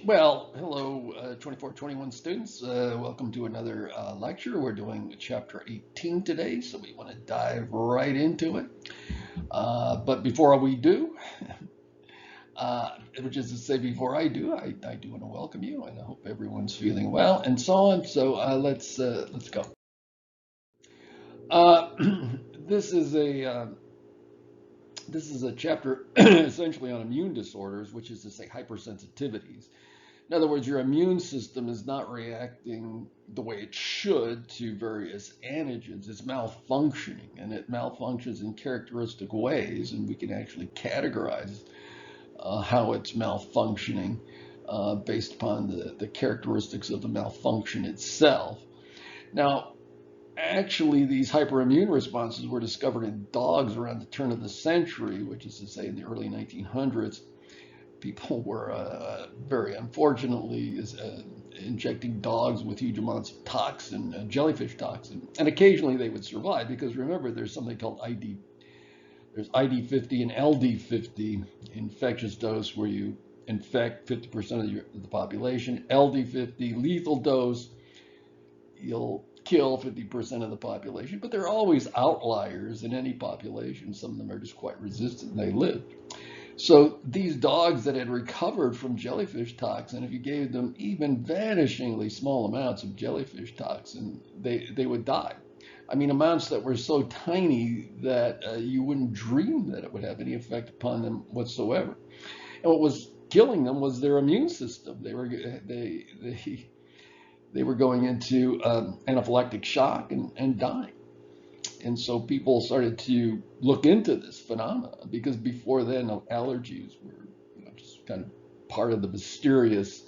Well, hello, 2421 students. Welcome to another lecture. We're doing chapter 18 today, so we want to dive right into it. But before we do, which is to say, before I do, I do want to welcome you, and I hope everyone's feeling well, and so on. So let's go. Uh, this is a this is a chapter essentially on immune disorders, which is to say hypersensitivities. In other words, your immune system is not reacting the way it should to various antigens. It's malfunctioning, and it malfunctions in characteristic ways, and we can actually categorize how it's malfunctioning based upon the characteristics of the malfunction itself. Now, actually, these hyperimmune responses were discovered in dogs around the turn of the century, which is to say in the early 1900s. People were very unfortunately injecting dogs with huge amounts of toxin, jellyfish toxin, and occasionally they would survive because remember there's something called there's ID50 and LD50 infectious dose where you infect 50% of the population. LD50 lethal dose, you'll kill 50% of the population, but there are always outliers in any population. Some of them are just quite resistant and they live. So these dogs that had recovered from jellyfish toxin, if you gave them even vanishingly small amounts of jellyfish toxin, they would die. I mean, amounts that were so tiny that you wouldn't dream that it would have any effect upon them whatsoever. And what was killing them was their immune system. They were going into anaphylactic shock and dying. And so people started to look into this phenomenon because before then, allergies were just kind of part of the mysterious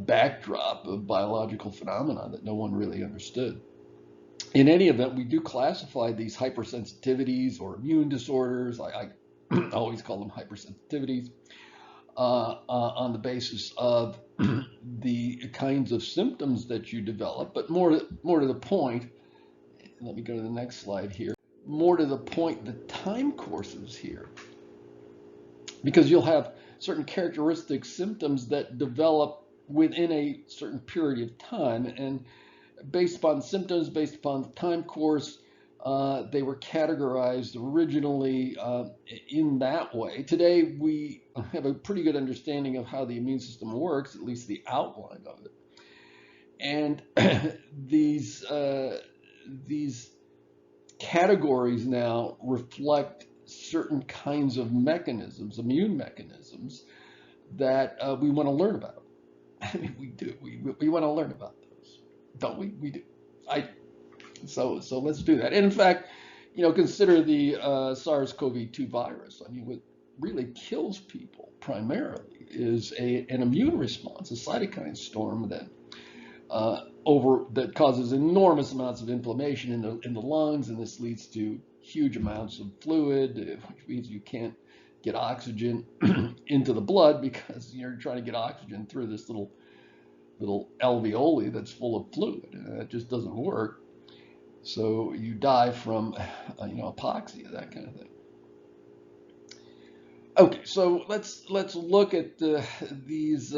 backdrop of biological phenomena that no one really understood. In any event, we do classify these hypersensitivities or immune disorders. I always call them hypersensitivities on the basis of the kinds of symptoms that you develop. But more to the point, let me go to the next slide here. More to the point, the time courses here, because you'll have certain characteristic symptoms that develop within a certain period of time, and based upon symptoms, based upon the time course, they were categorized originally in that way. Today, we have a pretty good understanding of how the immune system works, at least the outline of it. And these categories now reflect certain kinds of mechanisms, immune mechanisms, that we want to learn about. I mean, we do. We want to learn about those, don't we? We do. I so let's do that. And in fact, consider the SARS-CoV-2 virus. I mean, what really kills people primarily is an immune response, a cytokine storm that causes enormous amounts of inflammation in the lungs, and this leads to huge amounts of fluid, which means you can't get oxygen into the blood because you're trying to get oxygen through this little alveoli that's full of fluid, and that just doesn't work. So you die from hypoxia, that kind of thing. Okay, so let's look at these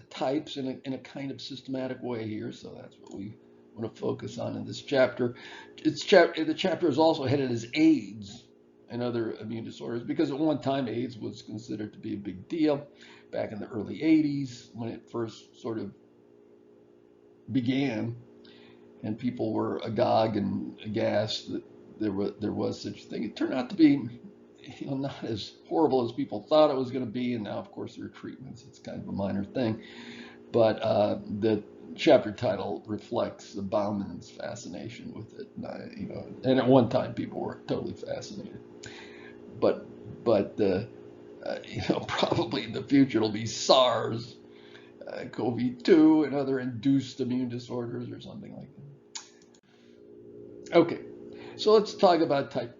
types in a kind of systematic way here. So that's what we want to focus on in this chapter. The chapter is also headed as AIDS and other immune disorders because at one time AIDS was considered to be a big deal back in the early 80s when it first sort of began, and people were agog and aghast that there was such a thing. It turned out to be not as horrible as people thought it was going to be. And now, of course, there are treatments. It's kind of a minor thing. But the chapter title reflects the Bauman's fascination with it. And at one time, people were totally fascinated. But probably in the future it'll be SARS, CoV-2, and other induced immune disorders or something like that. Okay, so let's talk about type,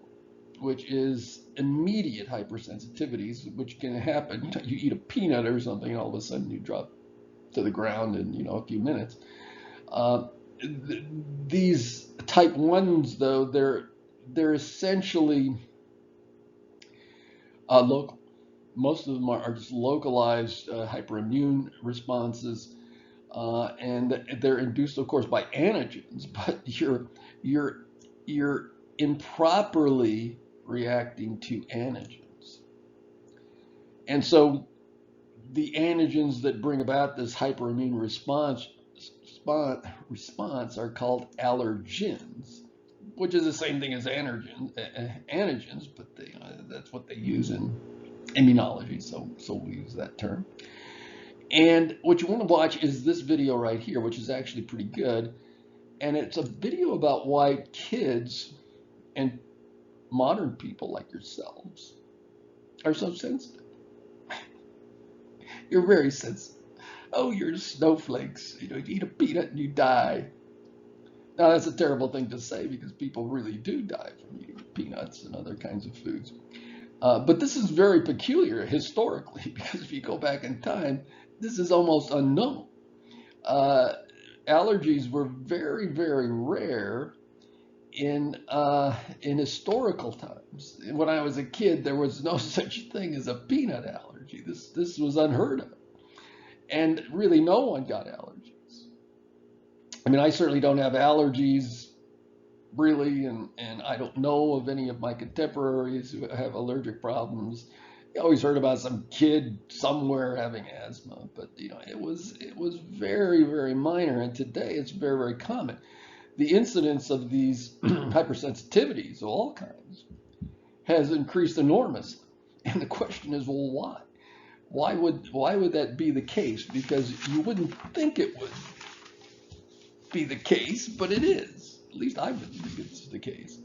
which is immediate hypersensitivities, which can happen. You eat a peanut or something, and all of a sudden you drop to the ground in a few minutes. These type ones, though, they're essentially local. most of them are just localized hyperimmune responses, and they're induced, of course, by antigens. But you're you're improperly reacting to antigens, and so the antigens that bring about this hyperimmune response are called allergens, which is the same thing as antigens, but that's what they use in immunology, so we use that term. And what you want to watch is this video right here, which is actually pretty good. And it's a video about why kids and modern people like yourselves are so sensitive. You're very sensitive. Oh, you're snowflakes. You eat a peanut and you die. Now, that's a terrible thing to say because people really do die from eating peanuts and other kinds of foods. But this is very peculiar historically because if you go back in time, this is almost unknown. Allergies were very, very rare in historical times. When I was a kid, there was no such thing as a peanut allergy. This was unheard of, and really, no one got allergies. I mean, I certainly don't have allergies, really, and I don't know of any of my contemporaries who have allergic problems. You always heard about some kid somewhere having asthma, but it was very, very minor, and today it's very, very common. The incidence of these hypersensitivities of all kinds has increased enormously, and the question is, well, why? Why would that be the case? Because you wouldn't think it would be the case, but it is. At least I wouldn't think it's the case.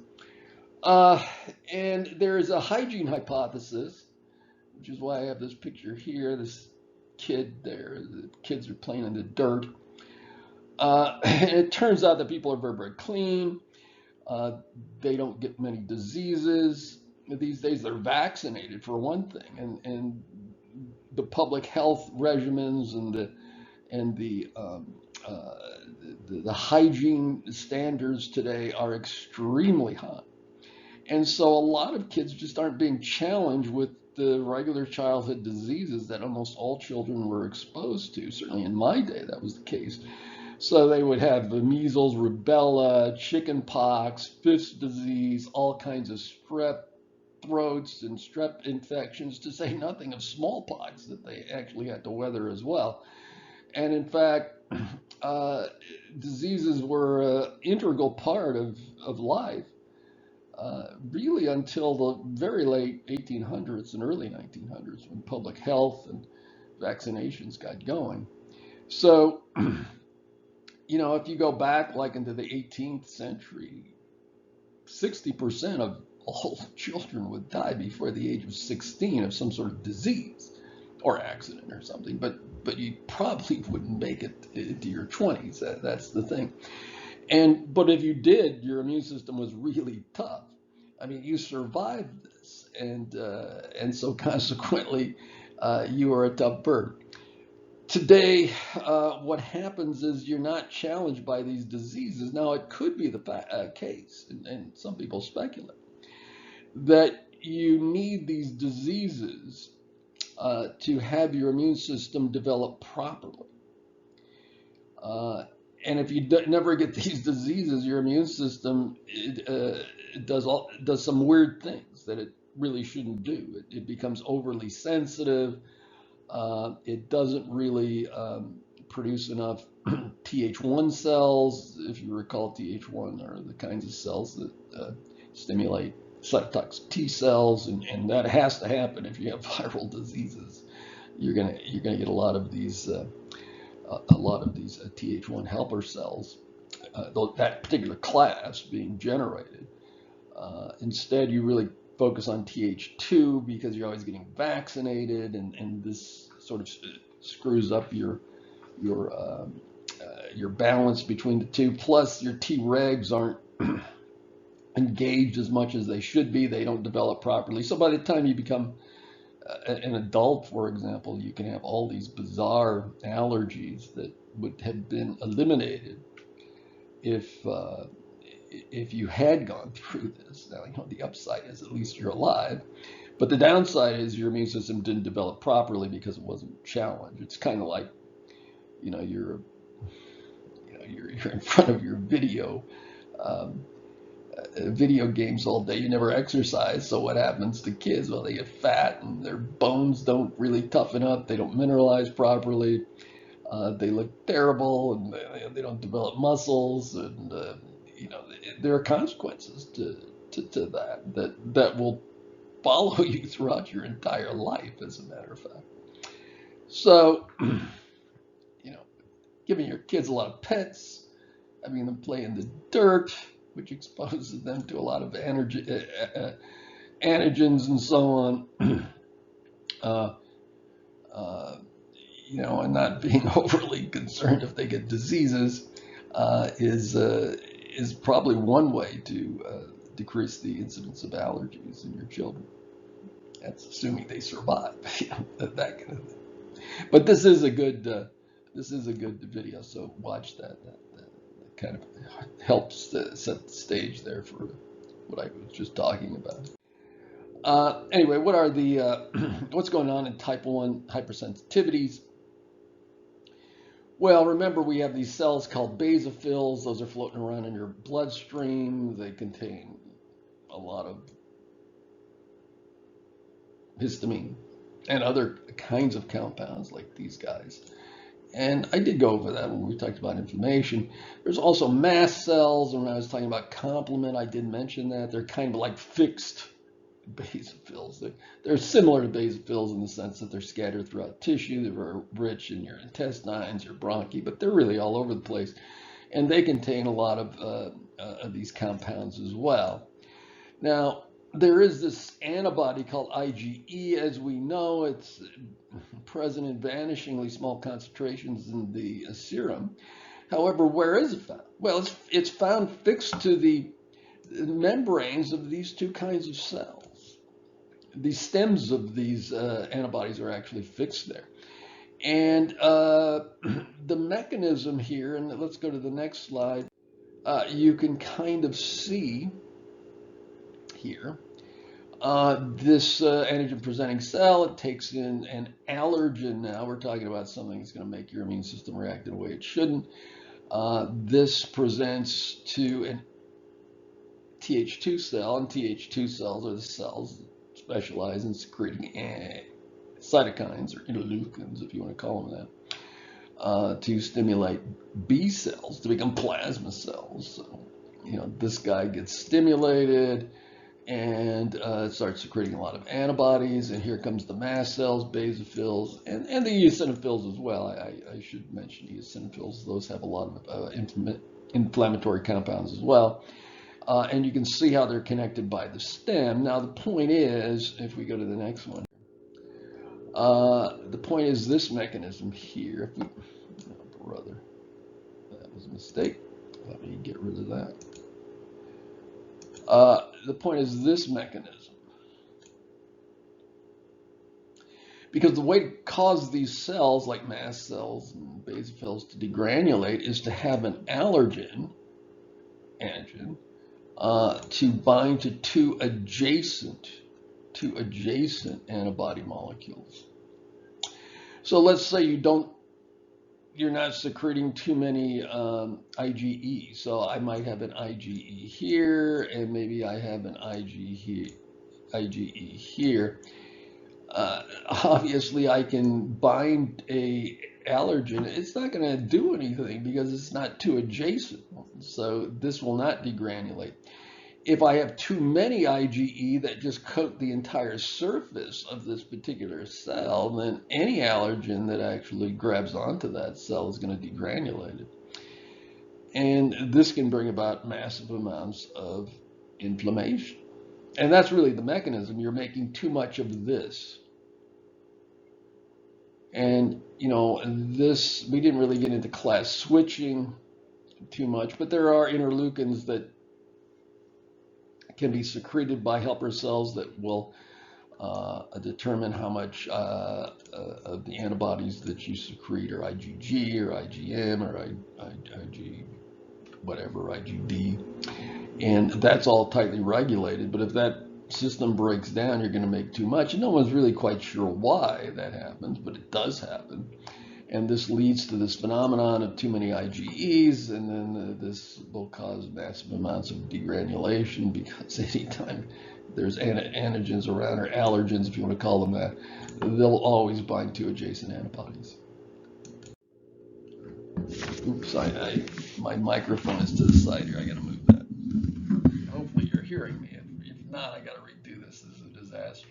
And there is a hygiene hypothesis, which is why I have this picture here. This kid there. The kids are playing in the dirt. And it turns out that people are very, very clean. They don't get many diseases. These days they're vaccinated for one thing, and the public health regimens and the hygiene standards today are extremely high. And so a lot of kids just aren't being challenged with the regular childhood diseases that almost all children were exposed to. Certainly in my day, that was the case. So they would have the measles, rubella, chicken pox, Fift's disease, all kinds of strep throats and strep infections, to say nothing of smallpox that they actually had to weather as well. And in fact, diseases were an integral part of life, really until the very late 1800s and early 1900s, when public health and vaccinations got going. So, if you go back like into the 18th century, 60% of all children would die before the age of 16 of some sort of disease or accident or something, but you probably wouldn't make it into your 20s. That's the thing. But if you did, your immune system was really tough. I mean, you survived this, and so consequently, you are a tough bird. Today, what happens is you're not challenged by these diseases. Now, it could be the case, and some people speculate, that you need these diseases to have your immune system develop properly. And if you never get these diseases, your immune system does some weird things that it really shouldn't do. It becomes overly sensitive. It doesn't really produce enough Th1 cells. If you recall, Th1 are the kinds of cells that stimulate cytotoxic T cells, and that has to happen if you have viral diseases. You're gonna get a lot of these Th1 helper cells, that particular class being generated. Instead, you really focus on Th2 because you're always getting vaccinated, and this sort of screws up your balance between the two. Plus, your Tregs aren't engaged as much as they should be. They don't develop properly. So by the time you become an adult, for example, you can have all these bizarre allergies that would have been eliminated if you had gone through this. Now, the upside is at least you're alive, But the downside is your immune system didn't develop properly because it wasn't challenged. It's kind of like, you know, you're in front of your um, video games all day. You never exercise. So what happens to kids? Well, they get fat and their bones don't really toughen up. They don't mineralize properly. They look terrible and they don't develop muscles. And, you know, there are consequences to that will follow you throughout your entire life, as a matter of fact. So, you know, giving your kids a lot of pets, having them play in the dirt, which exposes them to a lot of antigens and so on. uh, uh, you know, and not being overly concerned if they get diseases is probably one way to decrease the incidence of allergies in your children. That's assuming they survive, you know, that kind of thing. But this is a good video, so watch that. That kind of helps to set the stage there for what I was just talking about. Anyway, what are the what's going on in type 1 hypersensitivities? Well, remember we have these cells called basophils. Those are floating around in your bloodstream. They contain a lot of histamine and other kinds of compounds like these guys. And I did go over that when we talked about inflammation. There's also mast cells, and when I was talking about complement, I did mention that. They're kind of like fixed basophils. They're similar to basophils in the sense that they're scattered throughout tissue. They're rich in your intestines, your bronchi, but they're really all over the place. And they contain a lot of these compounds as well. Now, there is this antibody called IgE, as we know. It's present in vanishingly small concentrations in the serum. However, where is it found? Well, it's found fixed to the membranes of these two kinds of cells. The stems of these antibodies are actually fixed there. And the mechanism here, and let's go to the next slide, you can kind of see here. This antigen-presenting cell, it takes in an allergen now. We're talking about something that's going to make your immune system react in a way it shouldn't. This presents to an Th2 cell, and Th2 cells are the cells that specialize in secreting cytokines or interleukins, if you want to call them that, to stimulate B cells to become plasma cells. So, you know, this guy gets stimulated and starts secreting a lot of antibodies, and here comes the mast cells, basophils, and the eosinophils as well. I should mention eosinophils. Those have a lot of inflammatory compounds as well. And you can see how they're connected by the stem. Now, the point is, if we go to the next one, the point is this mechanism here. If we, oh, brother, that was a mistake. Let me get rid of that. The point is this mechanism. Because the way to cause these cells, like mast cells and basophils, to degranulate is to have an antigen, to bind to two adjacent antibody molecules. So let's say you're not secreting too many IgE. So I might have an IgE here, and maybe I have an IgE here. Obviously, I can bind a allergen. It's not going to do anything because it's not too adjacent. So this will not degranulate. If I have too many IgE that just coat the entire surface of this particular cell, then any allergen that actually grabs onto that cell is going to degranulate it. And this can bring about massive amounts of inflammation. And that's really the mechanism. You're making too much of this. And, you know, this, we didn't really get into class switching too much, but there are interleukins that can be secreted by helper cells that will determine how much of the antibodies that you secrete are IgG or IgM or IG whatever, IgD. And that's all tightly regulated. But if that system breaks down, you're going to make too much. And no one's really quite sure why that happens, but it does happen. And this leads to this phenomenon of too many IgEs, and then this will cause massive amounts of degranulation, because anytime there's antigens around, or allergens, if you want to call them that, they'll always bind to adjacent antibodies. Oops, my microphone is to the side here. I got to move that. Hopefully you're hearing me. If not, I got to redo this. This is a disaster.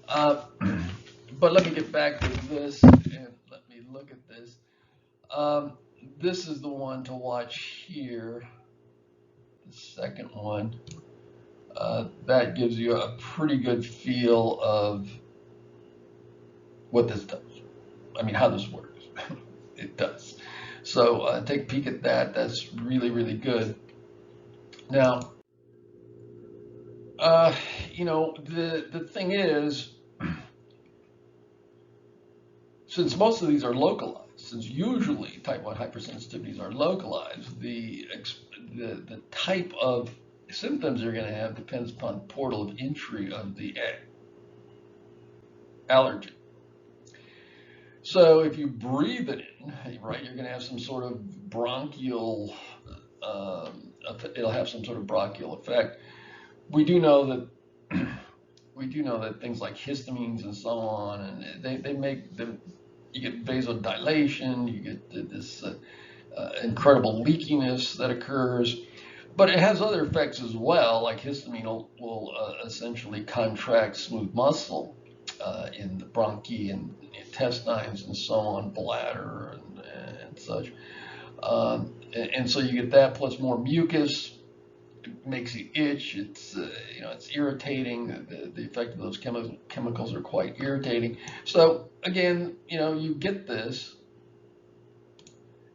But let me get back to this and let me look at this. This is the one to watch here, the second one. That gives you a pretty good feel of what this does. I mean, how this works. It does. So take a peek at that. That's really, really good. Now, the thing is, since most of these are localized, since usually type 1 hypersensitivities are localized, the type of symptoms you're going to have depends upon the portal of entry of the allergen. So if you breathe it in, right, you're going to have some sort of bronchial, it'll have some sort of bronchial effect. We do know that things like histamines and so on, and they make them, you get vasodilation, you get this incredible leakiness that occurs, but it has other effects as well. Like histamine will essentially contract smooth muscle in the bronchi and intestines and so on, bladder and such, and so you get that plus more mucus. It makes you itch. It's it's irritating. The effect of those chemicals are quite irritating. So again, you get this,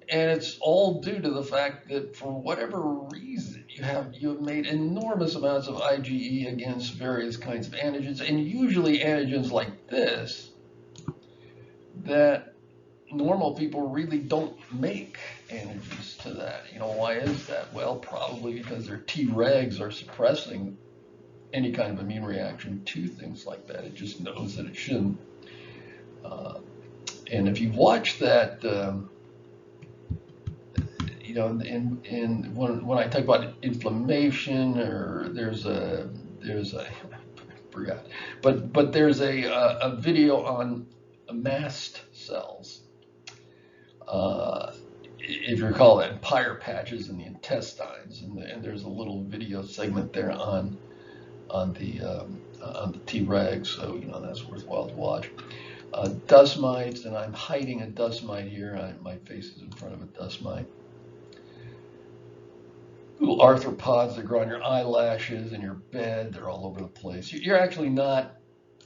and it's all due to the fact that for whatever reason you have made enormous amounts of IgE against various kinds of antigens, and usually antigens like this that normal people really don't make antigens to that. Why is that? Well, probably because their Tregs are suppressing any kind of immune reaction to things like that. It just knows that it shouldn't. And if you watch that, when I talk about inflammation, or there's a I forgot, but there's a video on mast cells. If you recall that, Pire patches in the intestines, and there's a little video segment there on the Tregs, so that's worthwhile to watch. Dust mites, and I'm hiding a dust mite here. My face is in front of a dust mite. Little arthropods that grow on your eyelashes and your bed. They're all over the place. You're actually not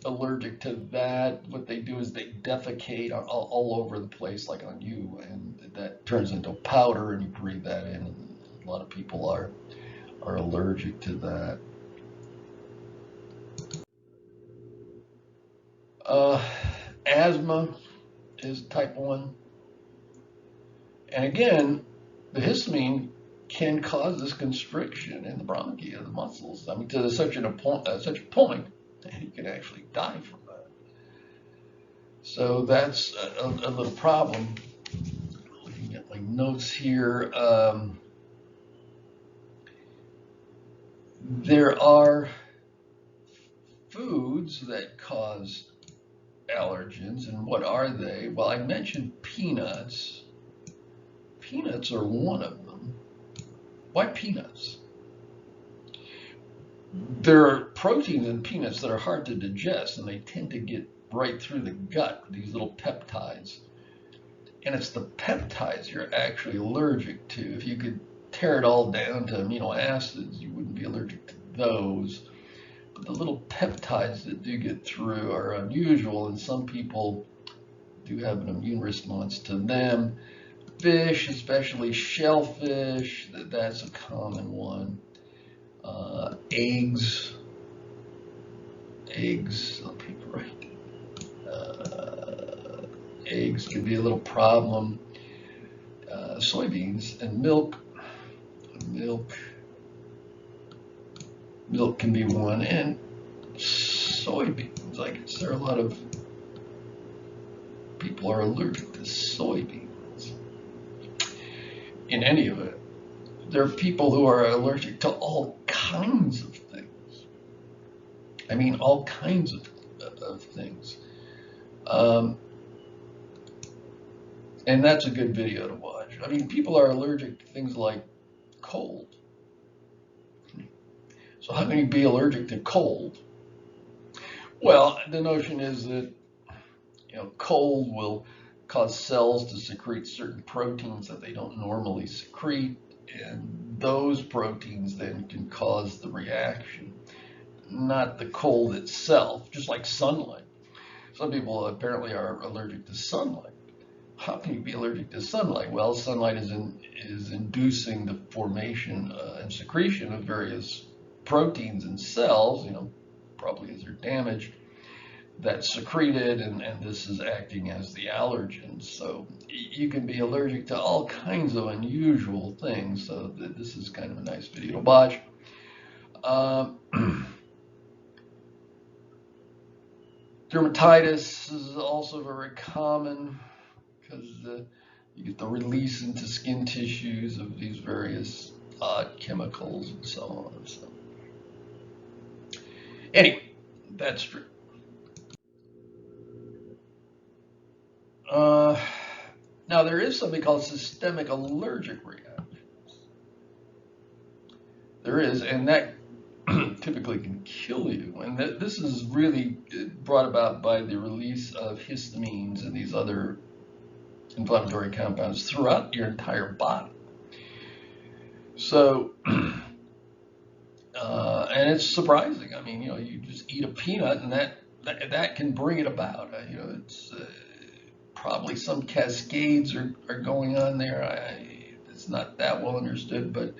allergic to that. What they do is they defecate all over the place, like on you, and that turns into powder, and you breathe that in. And a lot of people are allergic to that. Asthma is type 1, and again, the histamine can cause this constriction in the bronchi of the muscles. I mean, to such a point that you can actually die from that. So that's a little problem. Looking at my notes here, there are foods that cause allergens, and what are they? Well, I mentioned peanuts. Peanuts are one of them. Why peanuts? There are proteins in peanuts that are hard to digest, and they tend to get right through the gut, these little peptides. And it's the peptides you're actually allergic to. If you could tear it all down to amino acids, you wouldn't be allergic to those. But the little peptides that do get through are unusual, and some people do have an immune response to them. Fish, especially shellfish, that's a common one. Eggs, let me write. Eggs can be a little problem. Soybeans and milk can be one, and soybeans. I guess there are a lot of people are allergic to soybeans. In any event, there are people who are allergic to all kinds of things. I mean, all kinds of things. Um, and that's a good video to watch. I mean, people are allergic to things like cold. So how can you be allergic to cold? Well, the notion is that cold will cause cells to secrete certain proteins that they don't normally secrete, and those proteins then can cause the reaction, not the cold itself, just like sunlight. Some people apparently are allergic to sunlight. How can you be allergic to sunlight? Well, sunlight is inducing the formation and secretion of various proteins in cells, probably as they're damaged, that's secreted, and this is acting as the allergen. So you can be allergic to all kinds of unusual things. So this is kind of a nice video to watch. Um, Dermatitis is also very common because you get the release into skin tissues of these various odd chemicals and so on. So anyway, that's true. Now there is something called systemic allergic reaction. There is, and that typically can kill you. And this is really brought about by the release of histamines and these other inflammatory compounds throughout your entire body. So, and it's surprising. I mean, you just eat a peanut, and that can bring it about. It's probably some cascades are going on there. It's not that well understood, but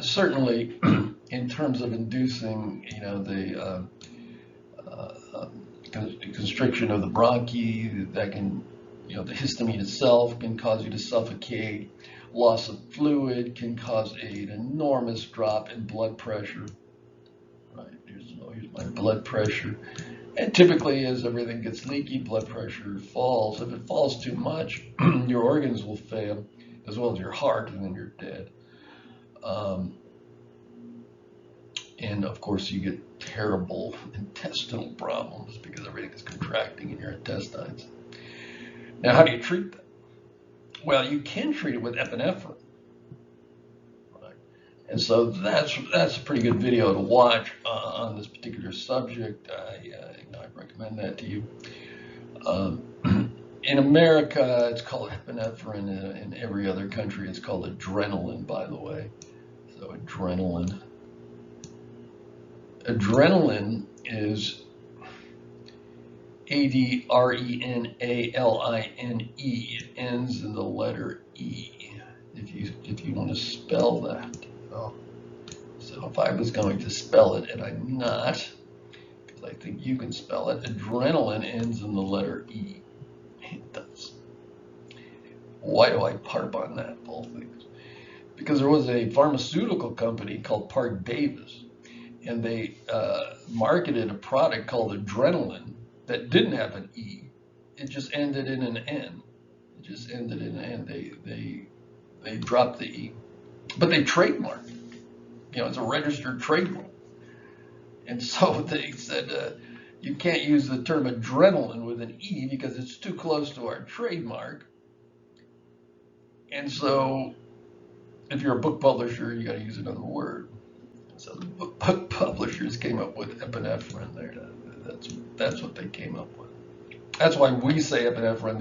certainly in terms of inducing, the constriction of the bronchi, that can, the histamine itself can cause you to suffocate. Loss of fluid can cause an enormous drop in blood pressure. Right, here's my blood pressure. And typically, as everything gets leaky, blood pressure falls. If it falls too much, your organs will fail, as well as your heart, and then you're dead. And of course, you get terrible intestinal problems because everything is contracting in your intestines. Now, how do you treat that? Well, you can treat it with epinephrine. Right? And so that's a pretty good video to watch on this particular subject. I recommend that to you. In America, it's called epinephrine. In every other country, it's called adrenaline, by the way. So adrenaline. Adrenaline is adrenaline. It ends in the letter E. If you want to spell that. Oh. So if I was going to spell it, and I'm not, because I think you can spell it, adrenaline ends in the letter E. It does. Why do I harp on that, of all things? Because there was a pharmaceutical company called Park Davis, and they marketed a product called adrenaline that didn't have an E. It just ended in an N. It just ended in an N. They dropped the E, but they trademarked it. It's a registered trademark. And so they said you can't use the term adrenaline with an E because it's too close to our trademark. And so if you're a book publisher, you got to use another word. So the book publishers came up with epinephrine there. That's what they came up with. That's why we say epinephrine.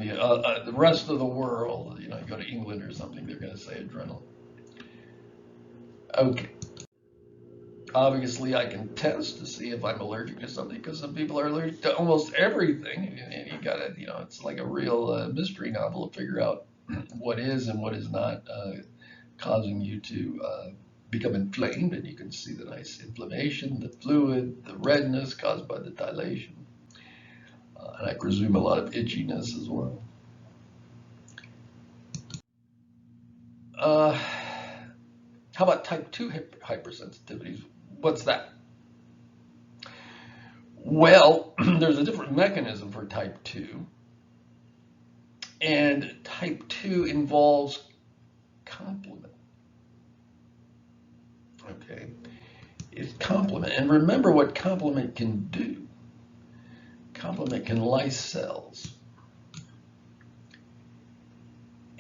The rest of the world, you go to England or something, they're going to say adrenaline. Okay. Obviously, I can test to see if I'm allergic to something because some people are allergic to almost everything, and you got to, it's like a real mystery novel to figure out what is and what is not causing you to become inflamed, and you can see the nice inflammation, the fluid, the redness caused by the dilation, and I presume a lot of itchiness as well. How about type 2 hypersensitivities? What's that? Well, there's a different mechanism for type 2, and type 2 involves complement. Okay, it's complement. And remember what complement can do. Complement can lyse cells.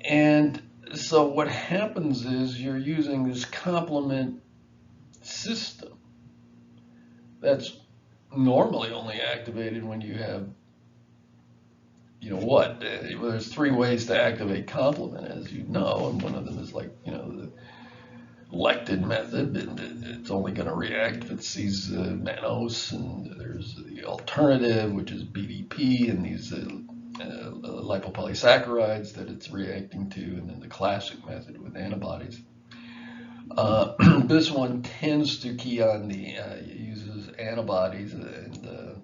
And so what happens is you're using this complement system that's normally only activated when you have, there's three ways to activate complement, as you know, and one of them is like, the lectin method, and it's only going to react if it sees mannose, and there's the alternative, which is BDP, and these lipopolysaccharides that it's reacting to, and then the classic method with antibodies. This one tends to key on uses antibodies and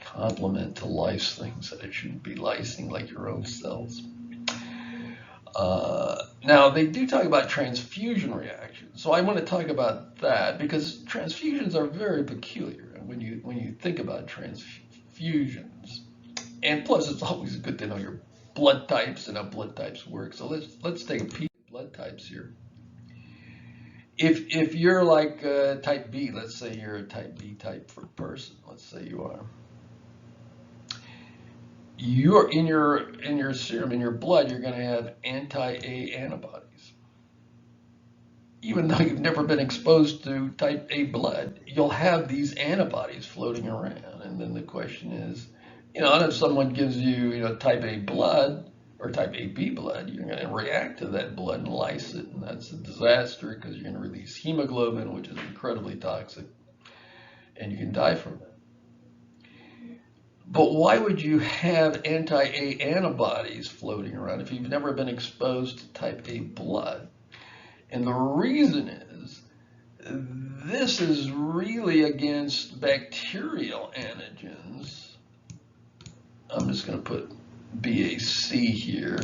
complement to lyse things that it shouldn't be lysing, like your own cells. Now, they do talk about transfusion reactions, so I want to talk about that because transfusions are very peculiar when you think about transfusions. And plus, it's always good to know your blood types and how blood types work. So let's take a peek at blood types here. If you're like type B, let's say you're a type B type person, let's say you are. You're in your serum, in your blood, you're going to have anti-A antibodies. Even though you've never been exposed to type A blood, you'll have these antibodies floating around. And then the question is, if someone gives you, type A blood or type AB blood, you're going to react to that blood and lyse it, and that's a disaster because you're going to release hemoglobin, which is incredibly toxic, and you can die from it. But why would you have anti-A antibodies floating around if you've never been exposed to type A blood? And the reason is, this is really against bacterial antigens. I'm just going to put BAC here.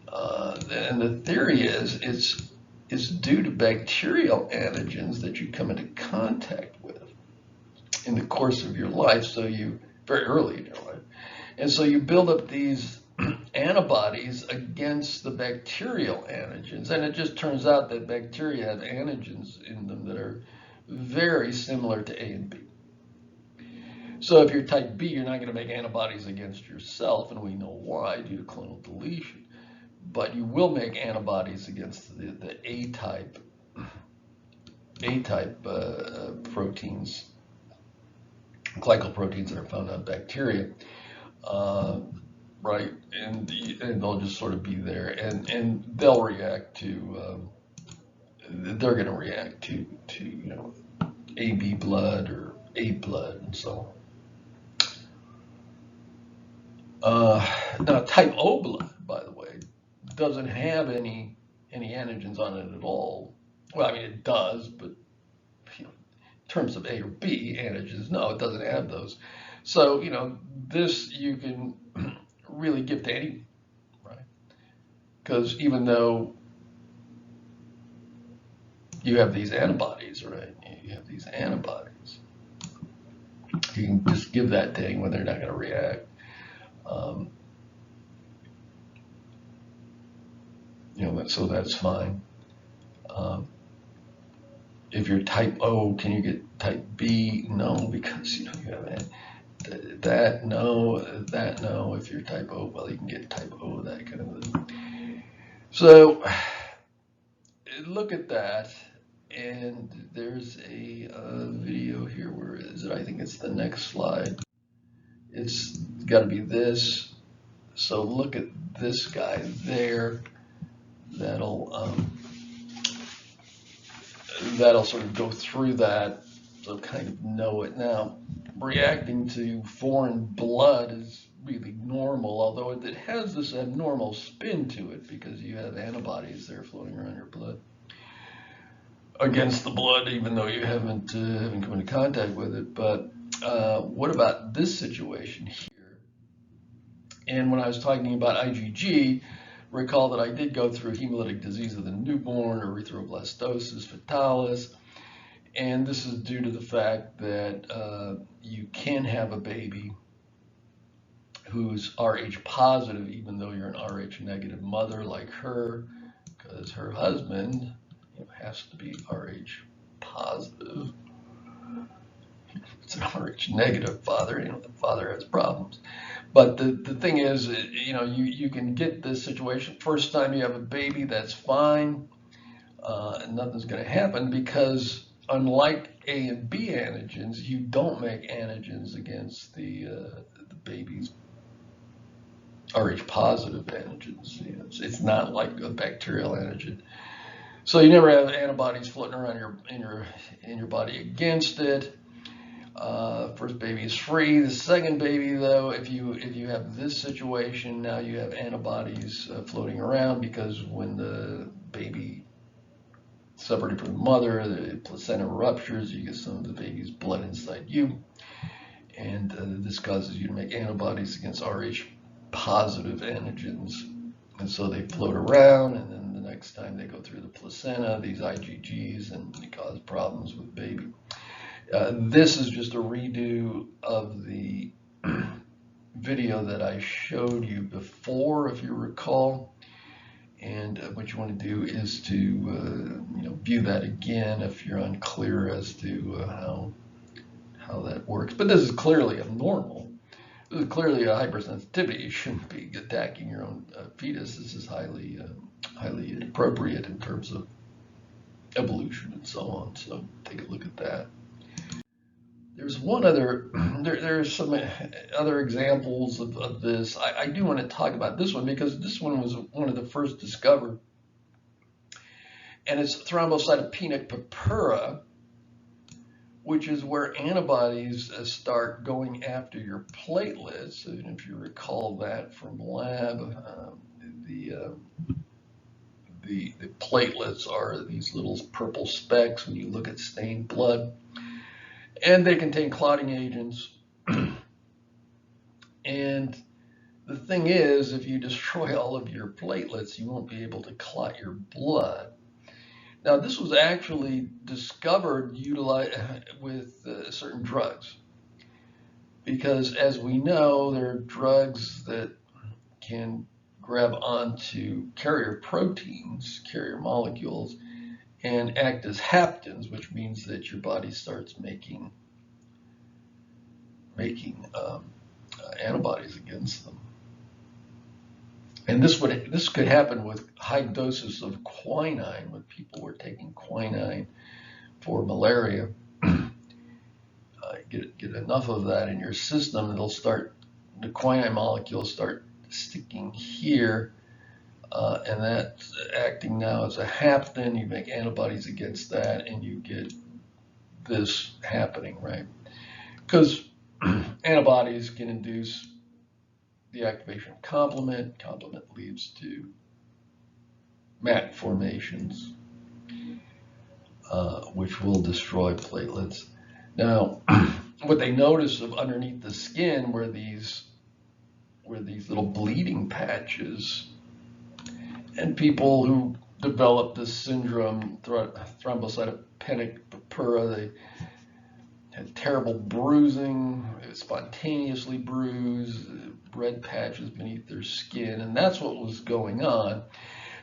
And the theory is it's due to bacterial antigens that you come into contact with in the course of your life, so you very early in your life. And so you build up these antibodies against the bacterial antigens, and it just turns out that bacteria have antigens in them that are very similar to A and B. So if you're type B, you're not going to make antibodies against yourself, and we know why, due to clonal deletion. But you will make antibodies against the A-type proteins, glycoproteins that are found on bacteria, right? And they'll just sort of be there, and they'll react to. They're going to react to AB blood or A blood and so on. Now, type O blood, by the way, doesn't have any antigens on it at all. Well, I mean, it does, but in terms of A or B antigens, no, it doesn't have those. So, this you can really give to anyone, right? Because even though you have these antibodies, right? You have these antibodies. You can just give that to anyone, they're not going to react. So that's fine. If you're type O, can you get type B? No, because you have that. No. If you're type O, well, you can get type O, that kind of thing. So look at that. And there's a video here. Where is it? I think it's the next slide. It's got to be this. So look at this guy there. That'll sort of go through that, so kind of know it. Now, reacting to foreign blood is really normal, although it has this abnormal spin to it because you have antibodies there floating around your blood against the blood, even though you haven't come into contact with it. But what about this situation here? And when I was talking about IgG, recall that I did go through hemolytic disease of the newborn, erythroblastosis fetalis, And this is due to the fact that you can have a baby who's Rh positive, even though you're an Rh negative mother like her, because her husband has to be Rh positive. It's an Rh negative father. The father has problems. But the thing is, you can get this situation. First time you have a baby, that's fine. Nothing's going to happen because unlike A and B antigens, you don't make antigens against the baby's Rh positive antigens. It's not like a bacterial antigen. So you never have antibodies floating around in your body against it. First baby is free. The second baby, though, if you have this situation, now you have antibodies floating around because when the baby separated from the mother, the placenta ruptures, you get some of the baby's blood inside you, and this causes you to make antibodies against Rh positive antigens, and so they float around, and then the next time they go through the placenta, these IgGs, and they cause problems with baby. This is just a redo of the video that I showed you before, if you recall. And what you want to do is to view that again if you're unclear as to how that works. But this is clearly abnormal. This is clearly a hypersensitivity. You shouldn't be attacking your own fetus. This is highly inappropriate in terms of evolution and so on. So take a look at that. There's one other, there's some other examples of this. I do want to talk about this one because this one was one of the first discovered, and it's thrombocytopenic purpura, which is where antibodies start going after your platelets. And if you recall that from lab, the platelets are these little purple specks when you look at stained blood. And they contain clotting agents. And the thing is, if you destroy all of your platelets, you won't be able to clot your blood. Now, this was actually discovered with certain drugs. Because as we know, there are drugs that can grab onto carrier proteins, carrier molecules, and act as haptens, which means that your body starts making antibodies against them. And this could happen with high doses of quinine when people were taking quinine for malaria. Get enough of that in your system, the quinine molecules start sticking here. And that's acting now as a hapten. You make antibodies against that, and you get this happening, right? Because antibodies can induce the activation of complement. Complement leads to MAC formations, which will destroy platelets. Now, what they notice of underneath the skin were these little bleeding patches. And people who develop this syndrome, thrombocytopenic purpura, they had terrible bruising, spontaneously bruised, red patches beneath their skin, and that's what was going on.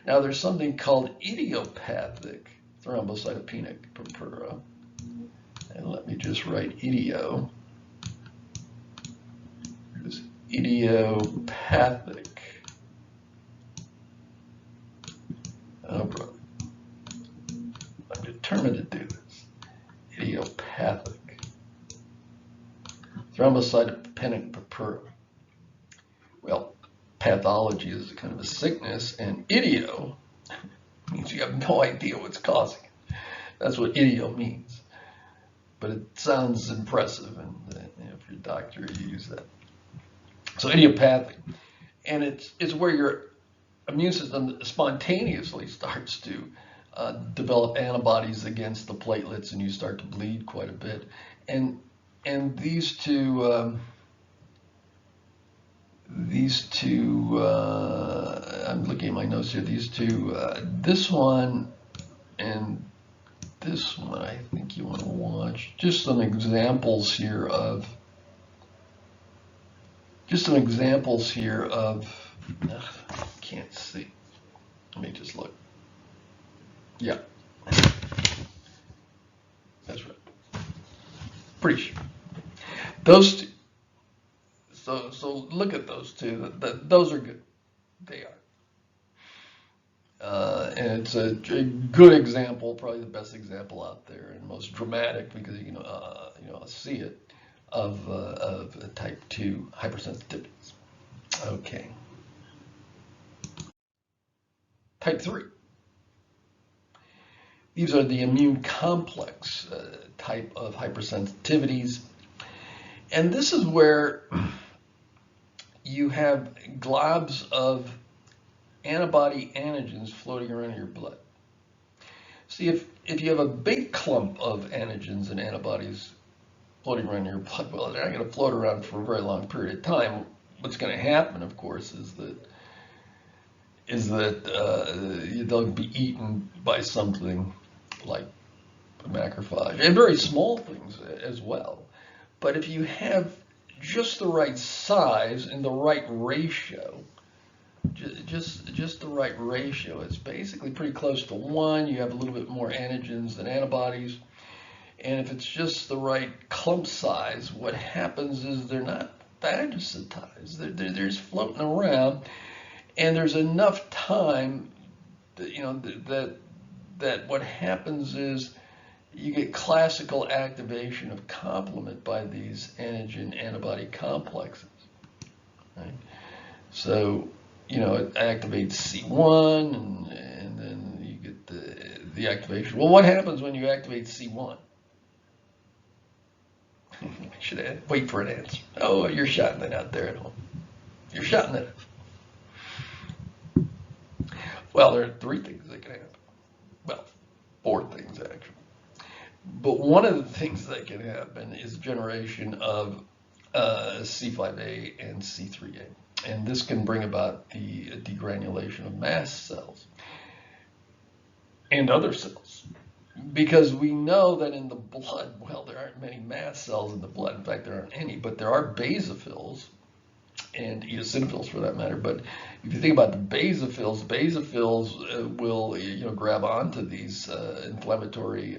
Now, there's something called idiopathic thrombocytopenic purpura, and let me just write idio. There's idiopathic. Oh, brother. I'm determined to do this. Idiopathic thrombocytopenic purpura. Well, pathology is kind of a sickness, and idio means you have no idea what's causing it. That's what idio means. But it sounds impressive, and if you're a doctor, you use that. So idiopathic, and it's where your immune system spontaneously starts to develop antibodies against the platelets, and you start to bleed quite a bit. And these two, I'm looking at my notes here. These two, this one and this one I think you want to watch. Just some examples here of, can't see. Let me just look. Yeah, that's right. Pretty sure. Those two. So look at those two. Those are good. They are. And it's a good example, probably the best example out there, and most dramatic because see it of type 2 hypersensitivities. Okay. Type 3. These are the immune complex type of hypersensitivities, and this is where you have globs of antibody antigens floating around in your blood. See, if you have a big clump of antigens and antibodies floating around in your blood, well, they're not going to float around for a very long period of time. What's going to happen, of course, is that they'll be eaten by something like a macrophage, and very small things as well. But if you have just the right size and the right ratio, just the right ratio, it's basically pretty close to 1. You have a little bit more antigens than antibodies. And if it's just the right clump size, what happens is they're not phagocytized. They're just floating around, and there's enough time that, that what happens is you get classical activation of complement by these antigen-antibody complexes. Right? So, it activates C1, and then you get the activation. Well, what happens when you activate C1? I should wait for an answer. Oh, you're shouting it out there at home. You're shouting it out. Well, there are 3 things that can happen. Well, 4 things actually. But one of the things that can happen is generation of C5a and C3a. And this can bring about the degranulation of mast cells and other cells. Because we know that in the blood, well, there aren't many mast cells in the blood. In fact, there aren't any, but there are basophils and eosinophils for that matter. But if you think about the basophils will grab onto these inflammatory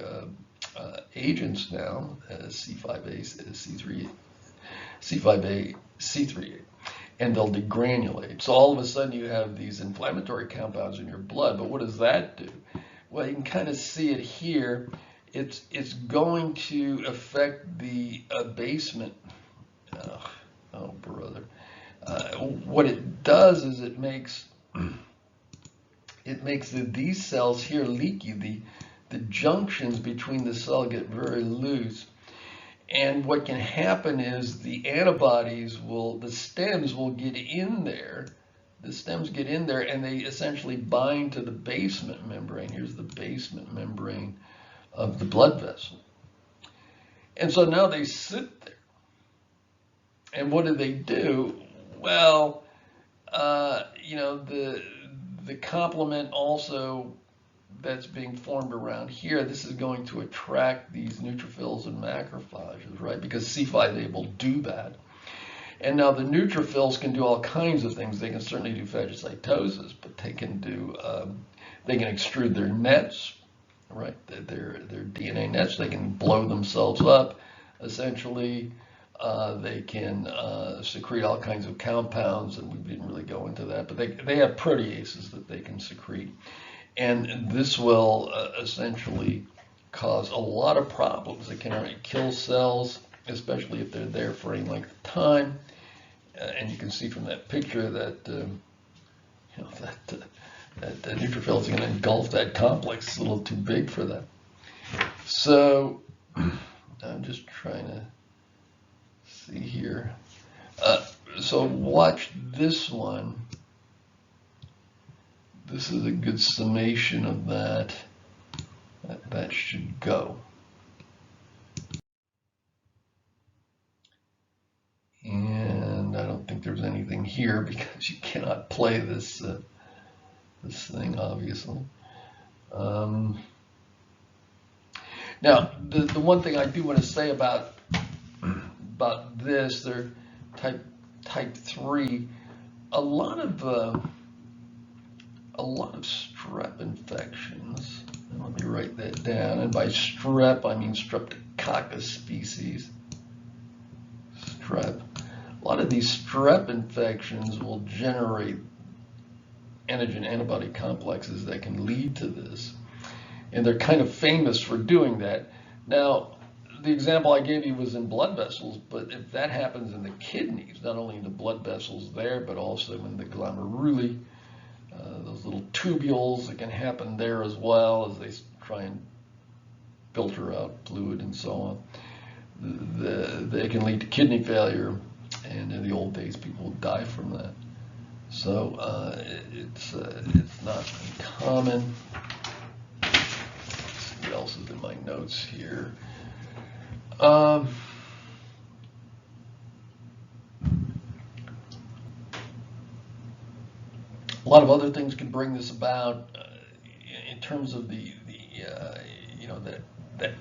agents now, C5a, C5a, C3a, and they'll degranulate. So all of a sudden you have these inflammatory compounds in your blood. But what does that do? Well, you can kind of see it here. It's going to affect the basement. Oh, brother. What it does is it makes these cells here leaky. The junctions between the cell get very loose. And what can happen is the the stems will get in there. The stems get in there and they essentially bind to the basement membrane. Here's the basement membrane of the blood vessel. And so now they sit there. And what do? Well, the complement also that's being formed around here, this is going to attract these neutrophils and macrophages, right? Because C5a will do that. And now the neutrophils can do all kinds of things. They can certainly do phagocytosis, but they can extrude their nets, right? Their DNA nets. They can blow themselves up, essentially. They can secrete all kinds of compounds, and we didn't really go into that, but they have proteases that they can secrete. And this will essentially cause a lot of problems. It can kill cells, especially if they're there for any length of time. And you can see from that picture that the neutrophils are going to engulf that complex. It's a little too big for that. So I'm just trying to see here. So watch this one. This is a good summation of that. That should go. And I don't think there's anything here because you cannot play this this thing, obviously. Now, the one thing I do want to say about this, they're type 3, a lot of strep infections. Let me write that down. And by strep, I mean Streptococcus species. Strep. A lot of these strep infections will generate antigen-antibody complexes that can lead to this. And they're kind of famous for doing that. Now, the example I gave you was in blood vessels, but if that happens in the kidneys, not only in the blood vessels there, but also in the glomeruli, those little tubules, it can happen there as well as they try and filter out fluid and so on. They can lead to kidney failure, and in the old days, people would die from that. So it's not uncommon. Let's see what else is in my notes here. A lot of other things can bring this about in terms of the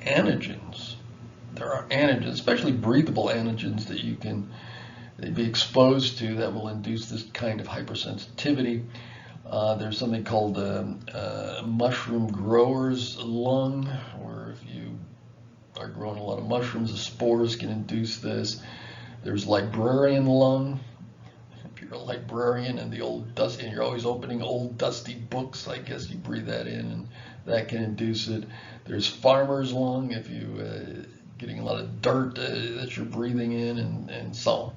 antigens. There are antigens, especially breathable antigens, that you can be exposed to that will induce this kind of hypersensitivity. There's something called mushroom grower's lung, where if you are growing a lot of mushrooms, the spores can induce this. There's librarian lung. If you're a librarian and and you're always opening old dusty books, I guess you breathe that in, and that can induce it. There's farmer's lung, if you getting a lot of dirt that you're breathing in, and so on.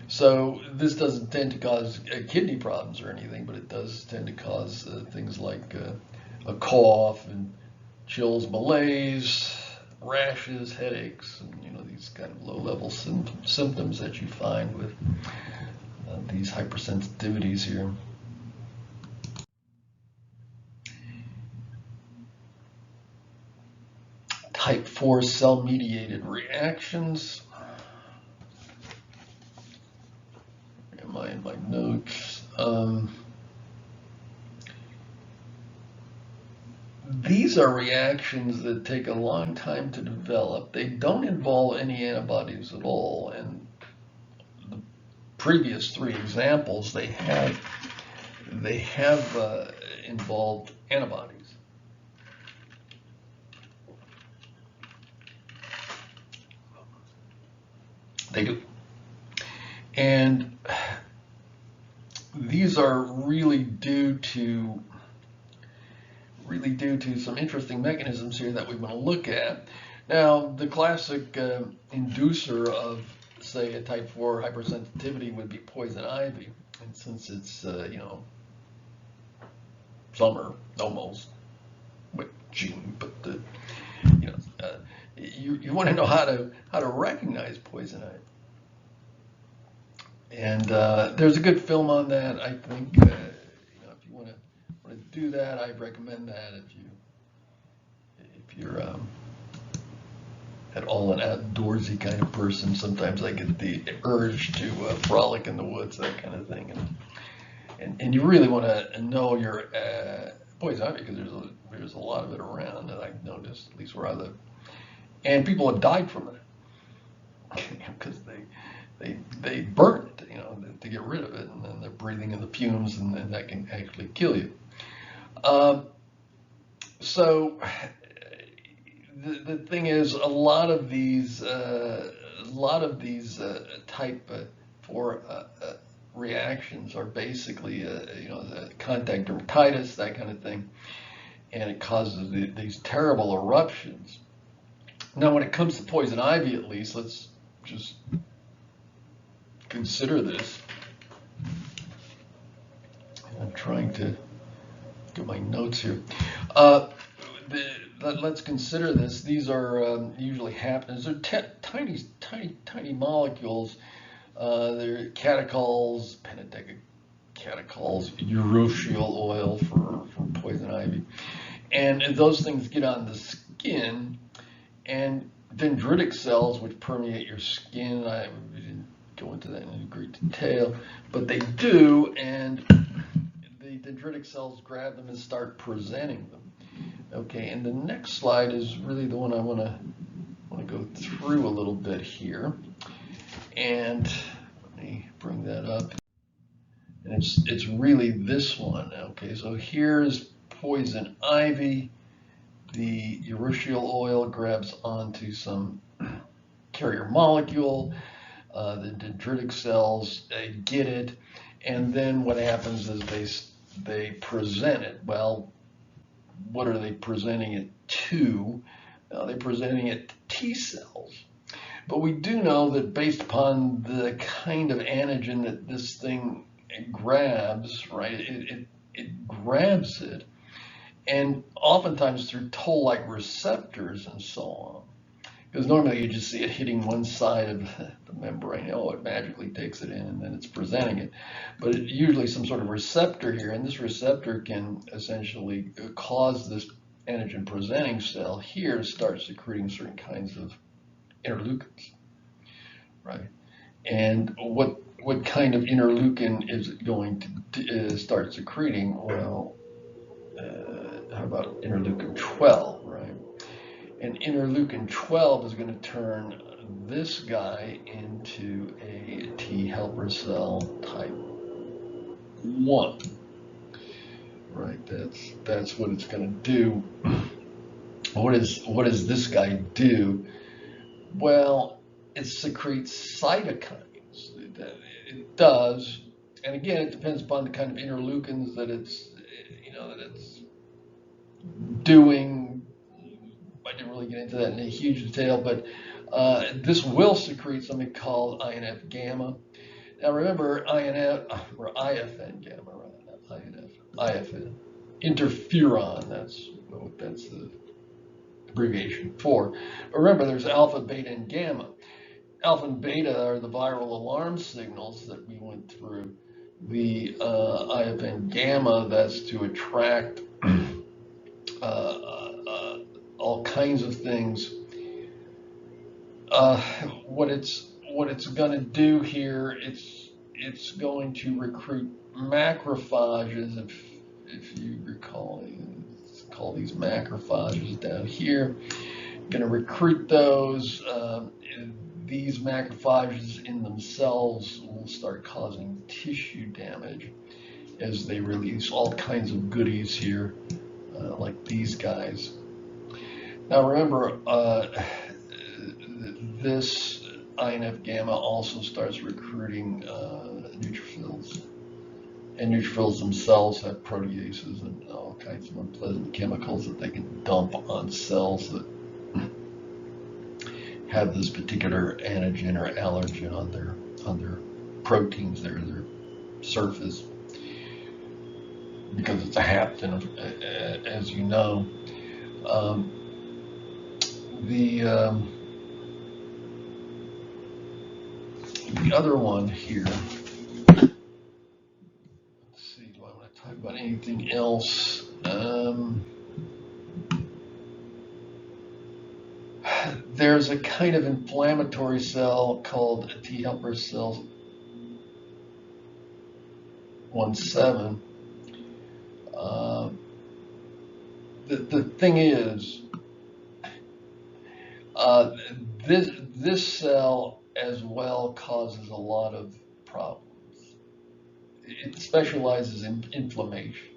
So this doesn't tend to cause kidney problems or anything, but it does tend to cause things like a cough and chills, malaise, rashes, headaches, and these kind of low-level symptoms that you find with these hypersensitivities here. Type 4 cell-mediated reactions. In my notes. These are reactions that take a long time to develop. They don't involve any antibodies at all. And the previous 3 examples, they have involved antibodies. They do. And these are really due to some interesting mechanisms here that we want to look at. Now, the classic inducer of, say, a type 4 hypersensitivity would be poison ivy. And since it's, summer almost, with June, but you want to know how to recognize poison ivy. And there's a good film on that. I think if you want to do that, I recommend that. If you're at all an outdoorsy kind of person, sometimes I get the urge to frolic in the woods, that kind of thing. And you really want to know your poison ivy, because there's a lot of it around that I've noticed, at least where I live. And people have died from it because they burn it, to get rid of it, and then they're breathing in the fumes, and then that can actually kill you. So the thing is, a lot of these type 4 reactions are basically contact dermatitis, that kind of thing, and it causes these terrible eruptions. Now, when it comes to poison ivy, at least, let's just consider this. I'm trying to get my notes here. Let's consider this. These are usually happenings. They're tiny molecules. They're catechol, pentodeca catechol, urushiol oil for poison ivy, and those things get on the skin, and dendritic cells, which permeate your skin. We didn't go into that in great detail, but they do, and the dendritic cells grab them and start presenting them. Okay, and the next slide is really the one I want to go through a little bit here. And let me bring that up. And it's really this one. Okay, so here's poison ivy. The urushiol oil grabs onto some carrier molecule. The dendritic cells get it, and then what happens is they present it. Well, what are they presenting it to? They're presenting it to T cells. But we do know that based upon the kind of antigen that this thing grabs, right? It grabs it, and oftentimes through toll-like receptors and so on. Because normally you just see it hitting one side of the membrane. Oh, it magically takes it in and then it's presenting it. But usually some sort of receptor here, and this receptor can essentially cause this antigen presenting cell here to start secreting certain kinds of interleukins, right? And what kind of interleukin is it going to start secreting? Well, how about interleukin 12, right? And interleukin 12 is going to turn this guy into a T helper cell type 1, right? That's what it's going to do. What does this guy do? Well, it secretes cytokines. It does, and again, it depends upon the kind of interleukins that it's doing. I didn't really get into that in a huge detail, but this will secrete something called INF gamma. Now remember, INF or IFN gamma, right? Not INF, IFN, interferon. That's the abbreviation for. But remember, there's alpha, beta, and gamma. Alpha and beta are the viral alarm signals that we went through. The IFN gamma, that's to attract all kinds of things. What it's going to do here, it's going to recruit macrophages. If you recall, let's call these macrophages down here. Going to recruit those. These macrophages in themselves will start causing tissue damage as they release all kinds of goodies here, like these guys. Now remember, this INF gamma also starts recruiting neutrophils. And neutrophils themselves have proteases and all kinds of unpleasant chemicals that they can dump on cells that have this particular antigen or allergen on their proteins, their surface, because it's a hapten, as you know. The other one here. Let's see. Do I want to talk about anything else? There's a kind of inflammatory cell called T helper cell 17. The thing is, this cell as well causes a lot of problems. It specializes in inflammation,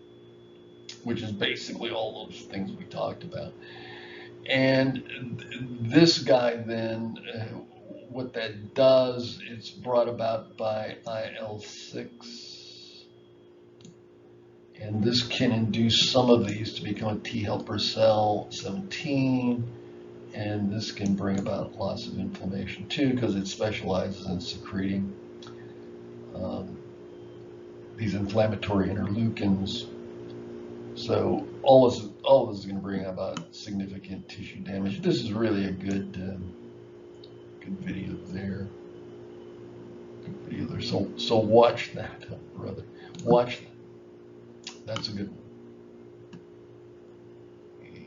which is basically all those things we talked about. And this guy then, what that does, it's brought about by IL-6. And this can induce some of these to become a T helper cell 17. And this can bring about lots of inflammation too, because it specializes in secreting these inflammatory interleukins. So all of this is going to bring about significant tissue damage. This is really a good video there. Good video there. So watch that, brother. Watch that. That's a good one.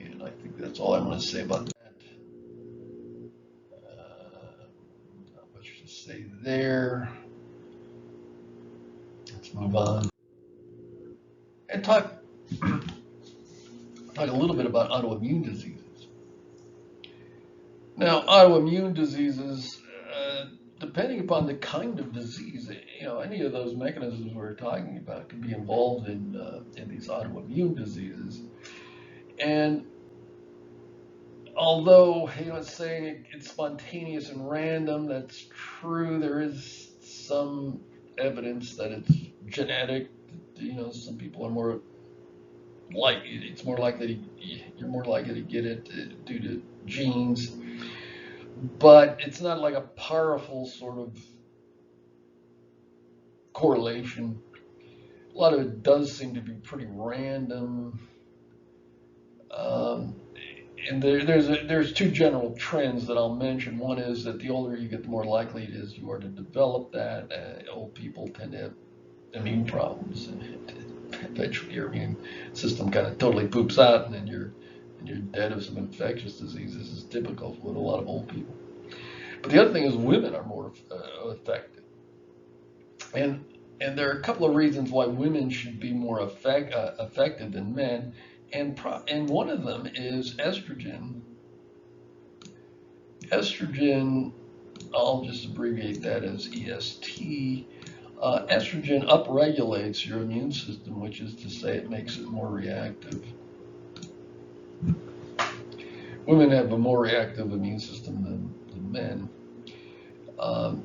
And I think that's all I'm going to say about that. Not much to say there. Let's move on and talk talk a little bit about autoimmune diseases. Now, autoimmune diseases, depending upon the kind of disease, any of those mechanisms we're talking about can be involved in these autoimmune diseases. And although it's saying it's spontaneous and random, that's true. There is some evidence that it's genetic. Some people are more it's more likely you're more likely to get it due to genes, but it's not like a powerful sort of correlation. A lot of it does seem to be pretty random. Um, and there's two general trends that I'll mention. One is that the older you get, the more likely it is you are to develop that. Old people tend to have immune problems, and eventually your immune system kind of totally poops out, and then you're dead of some infectious diseases. Is typical with a lot of old people. But the other thing is women are more affected, and there are a couple of reasons why women should be more affected than men, and one of them is estrogen. Estrogen, I'll just abbreviate that as EST. Estrogen upregulates your immune system, which is to say it makes it more reactive. Women have a more reactive immune system than men. Um,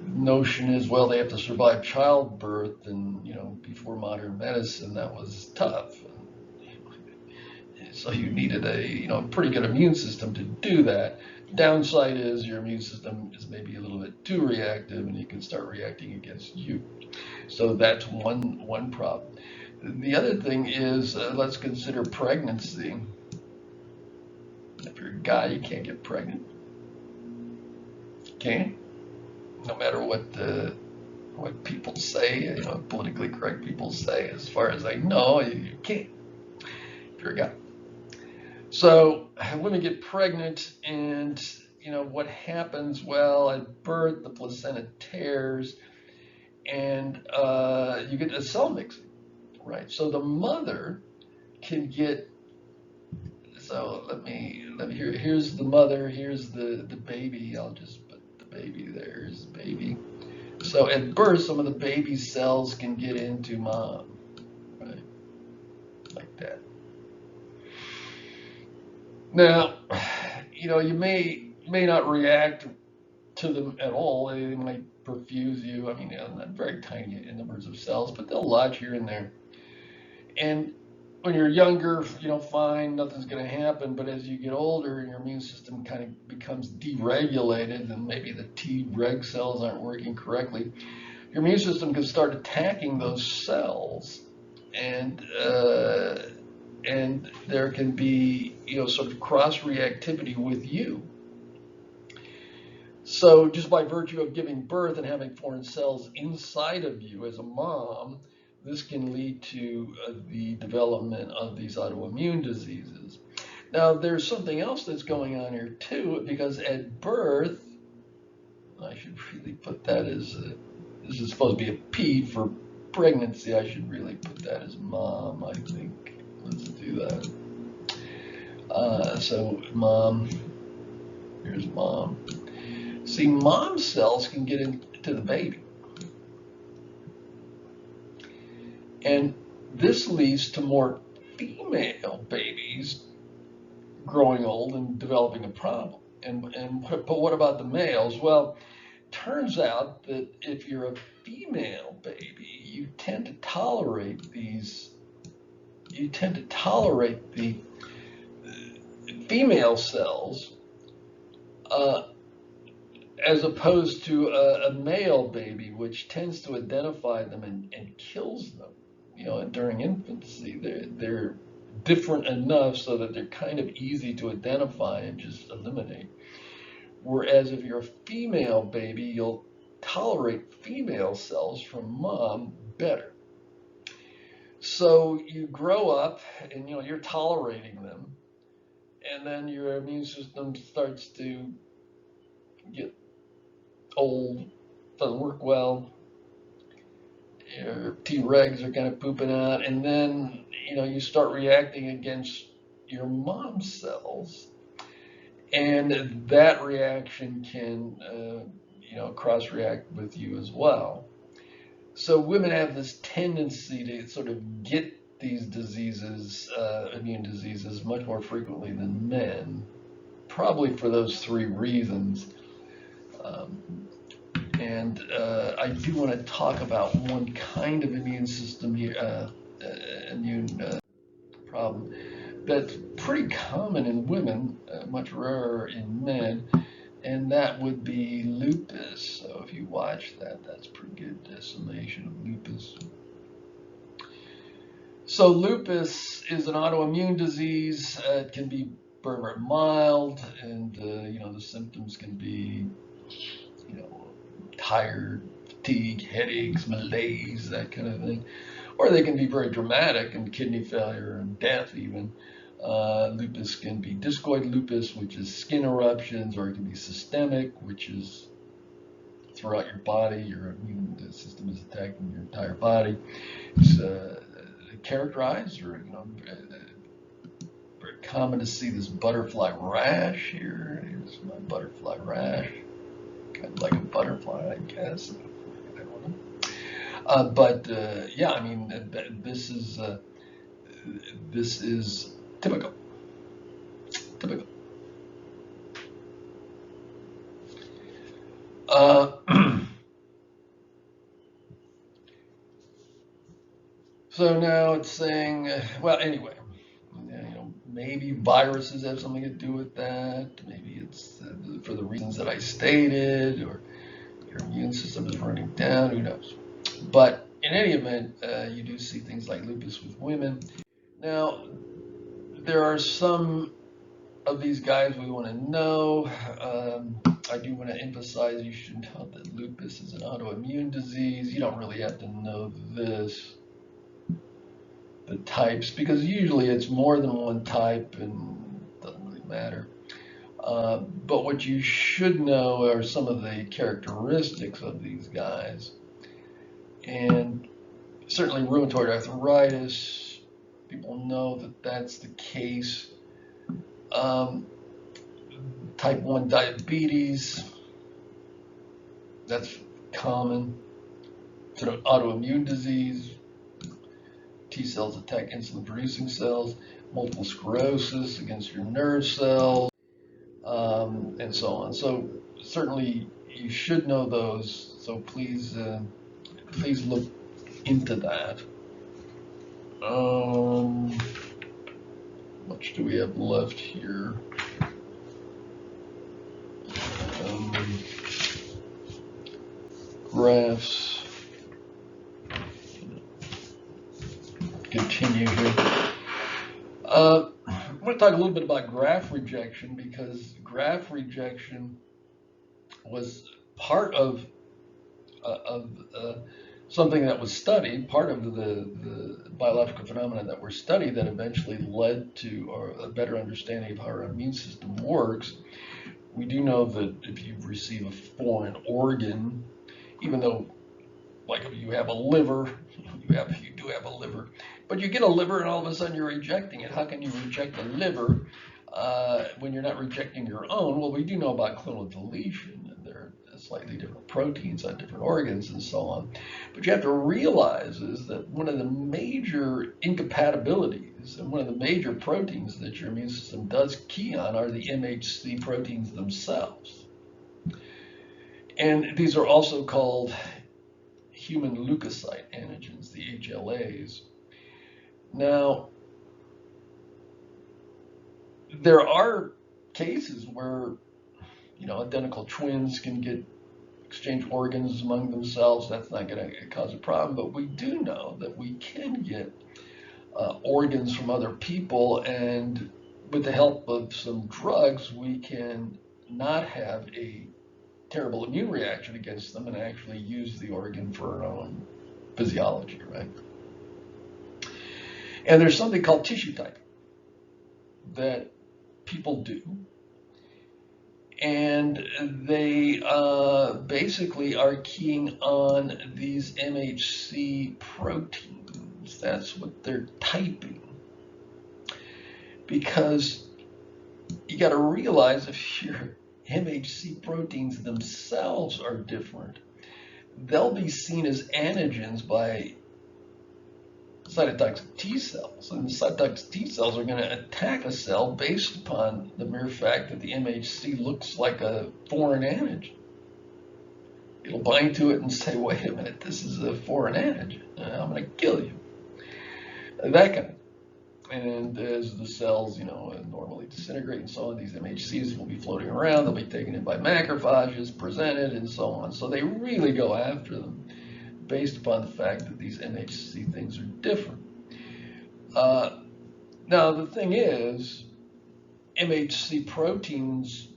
Notion is, well, they have to survive childbirth, and before modern medicine that was tough. So you needed a pretty good immune system to do that. Downside is your immune system is maybe a little bit too reactive, and you can start reacting against you. So that's one problem. The other thing is, let's consider pregnancy. If you're a guy, you can't get pregnant. Can't. No matter what people say, politically correct people say. As far as I know, you can't if you're a guy. So women get pregnant, and what happens? Well, at birth, the placenta tears, and you get a cell mixing, right? So the mother can get. So let me here's the mother, here's the baby. I'll just put the baby there. Here's the baby. So at birth, some of the baby cells can get into mom, right? Like that. Now, you may not react to them at all. They might perfuse you. I mean, not very tiny in numbers of cells, but they'll lodge here and there. And when you're younger, fine, nothing's going to happen. But as you get older and your immune system kind of becomes deregulated, and maybe the T reg cells aren't working correctly, your immune system can start attacking those cells, and there can be sort of cross reactivity with you. So just by virtue of giving birth and having foreign cells inside of you as a mom, this can lead to the development of these autoimmune diseases. Now, there's something else that's going on here too, because at birth, I should really put that as this is supposed to be a P for pregnancy. I should really put that as mom, I think. Let's do that. So mom, here's mom. See, mom cells can get into the baby. And this leads to more female babies growing old and developing a problem. But what about the males? Well, turns out that if you're a female baby, you tend to tolerate the female cells as opposed to a male baby, which tends to identify them and kills them. During infancy, they're different enough so that they're kind of easy to identify and just eliminate. Whereas if you're a female baby, you'll tolerate female cells from mom better. So you grow up and you're tolerating them, and then your immune system starts to get old, doesn't work well, your T-regs are kind of pooping out, and then you start reacting against your mom cells, and that reaction can cross-react with you as well. So women have this tendency to sort of get these diseases, immune diseases, much more frequently than men, probably for those three reasons. Um, and I do want to talk about one kind of immune system here, immune problem that's pretty common in women, much rarer in men, and that would be lupus. So if you watch that, that's pretty good summation of lupus. So lupus is an autoimmune disease. It can be very, very mild, and the symptoms can be, you know, tired, fatigue, headaches, malaise, that kind of thing. Or they can be very dramatic and kidney failure and death even. Lupus can be discoid lupus, which is skin eruptions, or it can be systemic, which is throughout your body. Your immune system is attacking your entire body. It's characterized, or very common to see this butterfly rash here. Here's my butterfly rash, kind of like a butterfly, I guess. I don't know. But yeah, I mean, this is typical. Typical. Uh, so now it's saying, well, anyway, maybe viruses have something to do with that. Maybe it's for the reasons that I stated, or your immune system is running down. Who knows? But in any event, you do see things like lupus with women. Now, there are some of these guys we want to know. I do want to emphasize you should know that lupus is an autoimmune disease. You don't really have to know this, the types, because usually it's more than one type and it doesn't really matter. But what you should know are some of the characteristics of these guys. And certainly rheumatoid arthritis, people know that that's the case. Um, Type 1 diabetes, that's common. Sort of autoimmune disease, T cells attack insulin producing cells, multiple sclerosis against your nerve cells, and so on. So certainly you should know those. So please look into that. How much do we have left here? Graphs. Continue here. I want to talk a little bit about graft rejection, because graft rejection was part of something that was studied, part of the biological phenomena that were studied that eventually led to a better understanding of how our immune system works. We do know that if you receive a foreign organ, even though, like, if you have a liver, you do have a liver, but you get a liver and all of a sudden you're rejecting it. How can you reject a liver when you're not rejecting your own? Well, we do know about clonal deletion, and there are slightly different proteins on different organs and so on. But you have to realize is that one of the major incompatibilities and one of the major proteins that your immune system does key on are the MHC proteins themselves. And these are also called human leukocyte antigens, the HLAs. Now, there are cases where, identical twins can get exchange organs among themselves. That's not going to cause a problem, but we do know that we can get organs from other people, and with the help of some drugs, we can not have a terrible immune reaction against them and actually use the organ for our own physiology, right? And there's something called tissue typing that people do. and they basically are keying on these MHC proteins. That's what they're typing. Because you got to realize if your MHC proteins themselves are different, they'll be seen as antigens by cytotoxic T cells. And the cytotoxic T cells are going to attack a cell based upon the mere fact that the MHC looks like a foreign antigen. It'll bind to it and say, wait a minute, this is a foreign antigen. I'm going to kill you. That kind of. And as the cells, normally disintegrate and so on, these MHCs will be floating around. They'll be taken in by macrophages, presented, and so on. So they really go after them based upon the fact that these MHC things are different. Now, the thing is, MHC proteins,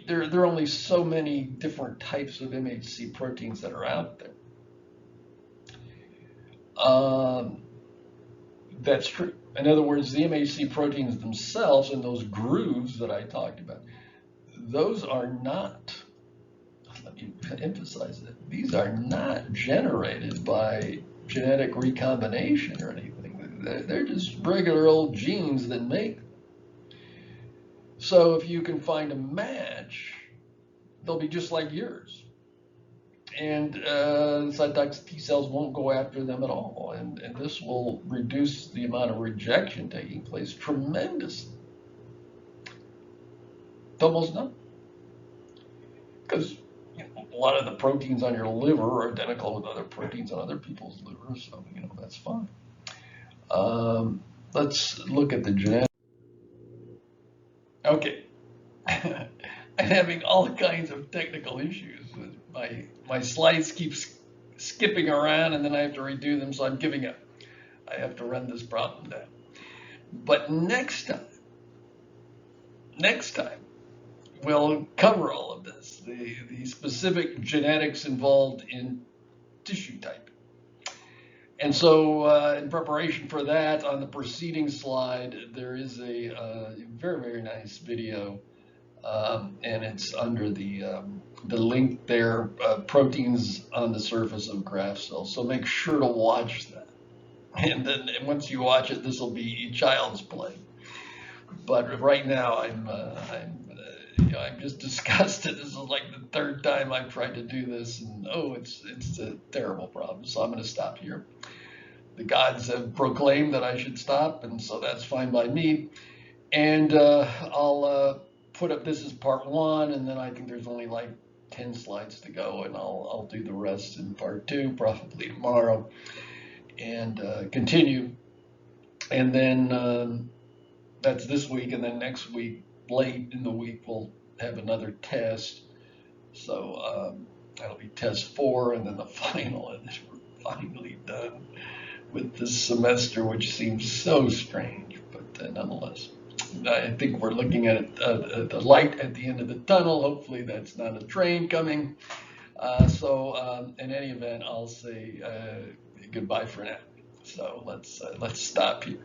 there are only so many different types of MHC proteins that are out there. That's true. In other words, the MHC proteins themselves and those grooves that I talked about, those are not, let me emphasize that, these are not generated by genetic recombination or anything. They're just regular old genes that make them. So if you can find a match, they'll be just like yours. And cytotoxic T cells won't go after them at all. And this will reduce the amount of rejection taking place tremendously. It's almost none. Because a lot of the proteins on your liver are identical with other proteins on other people's liver, so that's fine. Let's look at the genetic. Okay. I'm having all kinds of technical issues with my slides keep skipping around, and then I have to redo them, so I'm giving up. I have to run this problem down. But next time, we'll cover all of this, the specific genetics involved in tissue typing. And so in preparation for that, on the preceding slide, there is a very, very nice video, and it's under the link there, proteins on the surface of graft cells. So make sure to watch that. And then once you watch it, this will be child's play. But right now, I'm just disgusted. This is like the third time I've tried to do this, and it's a terrible problem. So I'm going to stop here. The gods have proclaimed that I should stop, and so that's fine by me. And I'll put up this as part 1, and then I think there's only like 10 slides to go, and I'll do the rest in part 2, probably tomorrow, and continue. And then that's this week, and then next week, late in the week, we'll have another test. So that'll be test 4, and then the final, and then we're finally done with this semester, which seems so strange, but nonetheless. I think we're looking at the light at the end of the tunnel. Hopefully that's not a train coming. So in any event, I'll say goodbye for now. So let's stop here.